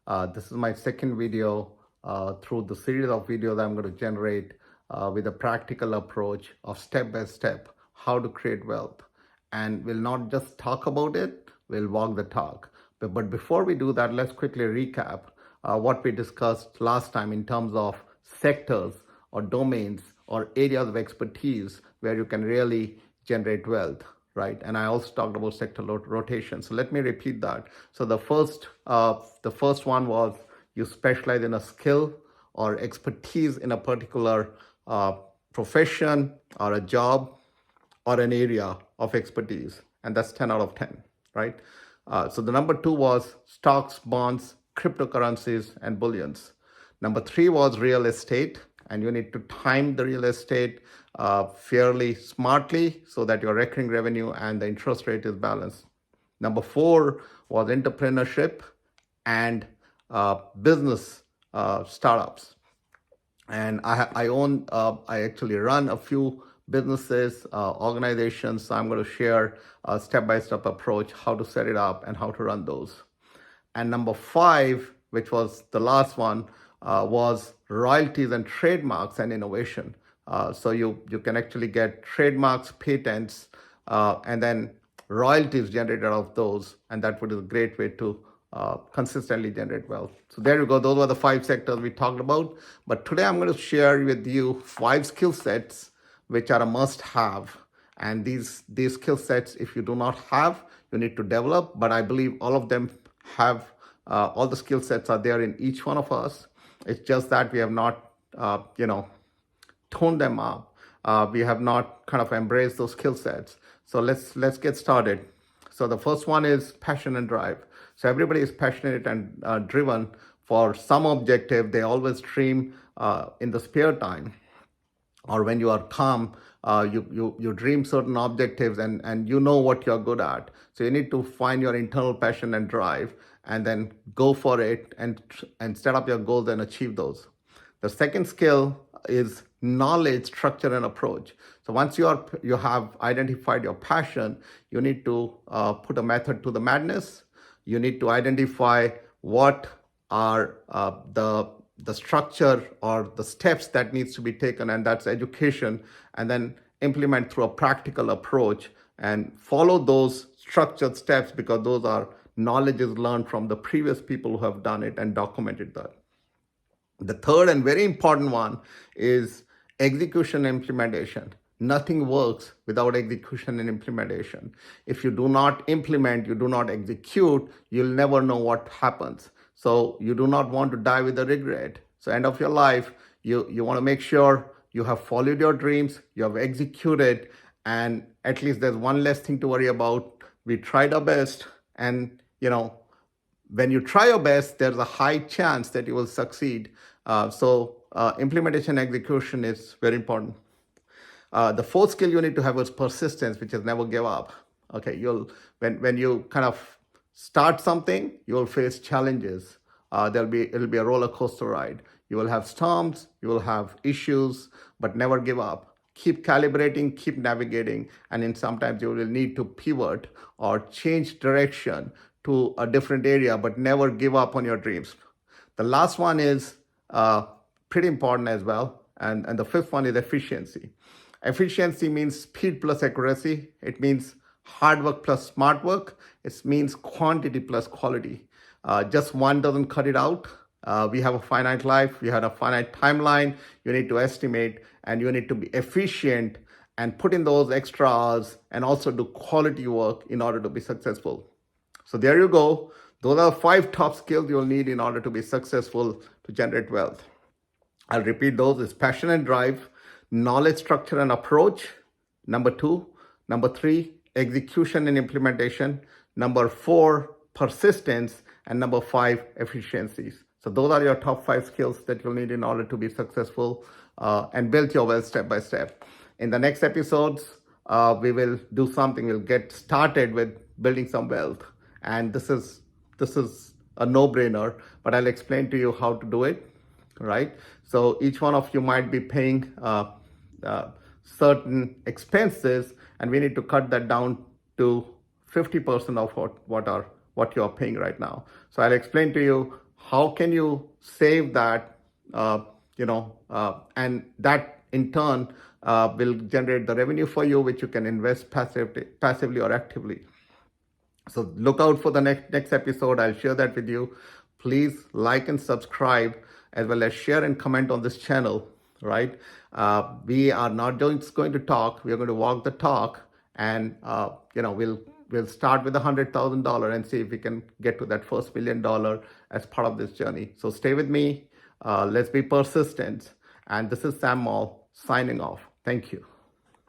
This is my second video through the series of videos I'm going to generate with a practical approach of step by step how to create wealth. And we'll not just talk about it, we'll walk the talk. But before we do that, let's quickly recap what we discussed last time in terms of sectors or domains or areas of expertise where you can really generate wealth, right? And I also talked about sector rotation. So let me repeat that. So the first one was you specialize in a skill or expertise in a particular profession or a job or an area of expertise, and that's 10 out of 10, right? So the number two was stocks, bonds, cryptocurrencies, and bullions. Number three was real estate, and you need to time the real estate fairly smartly so that your recurring revenue and the interest rate is balanced. Number four was entrepreneurship and business startups. And I actually run a few businesses, organizations. So I'm going to share a step-by-step approach, how to set it up and how to run those. And number five, which was the last one, was royalties and trademarks and innovation. So you can actually get trademarks, patents, and then royalties generated out of those. And that would be a great way to consistently generate wealth. So there you go. Those were the five sectors we talked about. But today I'm going to share with you five skill sets which are a must-have. And these skill sets, if you do not have, you need to develop. But I believe all of them have, all the skill sets are there in each one of us. It's just that we have not, toned them up. We have not kind of embraced those skill sets. So let's get started. So the first one is passion and drive. So everybody is passionate and driven for some objective. They always dream in the spare time, or when you are calm, you dream certain objectives and you know what you're good at. So you need to find your internal passion and drive and then go for it and set up your goals and achieve those. The second skill is knowledge, structure, and approach. So once you have identified your passion, you need to put a method to the madness. You need to identify what are the structure or the steps that needs to be taken, and that's education, and then implement through a practical approach and follow those structured steps, because those are knowledge is learned from the previous people who have done it and documented that. The third and very important one is execution and implementation. Nothing works without execution and implementation. If you do not implement, you do not execute, you'll never know what happens. So you do not want to die with a regret. So end of your life, you want to make sure you have followed your dreams, you have executed, and at least there's one less thing to worry about. We tried our best, and when you try your best, there's a high chance that you will succeed. So implementation execution is very important. The fourth skill you need to have is persistence, which is never give up. Okay, when you kind of start something, you will face challenges. It'll be a roller coaster ride. You will have storms, you will have issues, but never give up. Keep calibrating, keep navigating, and then sometimes you will need to pivot or change direction to a different area, but never give up on your dreams. The last one is pretty important as well, and the fifth one is efficiency. Efficiency means speed plus accuracy. It means hard work plus smart work. It means quantity plus quality. Just one doesn't cut it out. We have a finite life. We have a finite timeline. You need to estimate, and you need to be efficient and put in those extra hours and also do quality work in order to be successful. So there you go. Those are 5 top skills you'll need in order to be successful to generate wealth. I'll repeat those. It's passion and drive, knowledge, structure, and approach. Number 2. Number 3, execution and implementation. Number 4, persistence. And number 5, efficiencies. So those are your top 5 skills that you'll need in order to be successful and build your wealth step by step. In the next episodes, we will do something. We'll get started with building some wealth. And this is a no-brainer, but I'll explain to you how to do it, right? So each one of you might be paying certain expenses, and we need to cut that down to 50% of what you are paying right now. So I'll explain to you how can you save that, and that in turn will generate the revenue for you, which you can invest passively or actively. So look out for the next episode. I'll share that with you. Please like and subscribe, as well as share and comment on this channel. Right? We are not just going to talk. We are going to walk the talk, and we'll start with $100,000 and see if we can get to that first $1 million as part of this journey. So stay with me. Let's be persistent. And this is Sam Moll signing off. Thank you.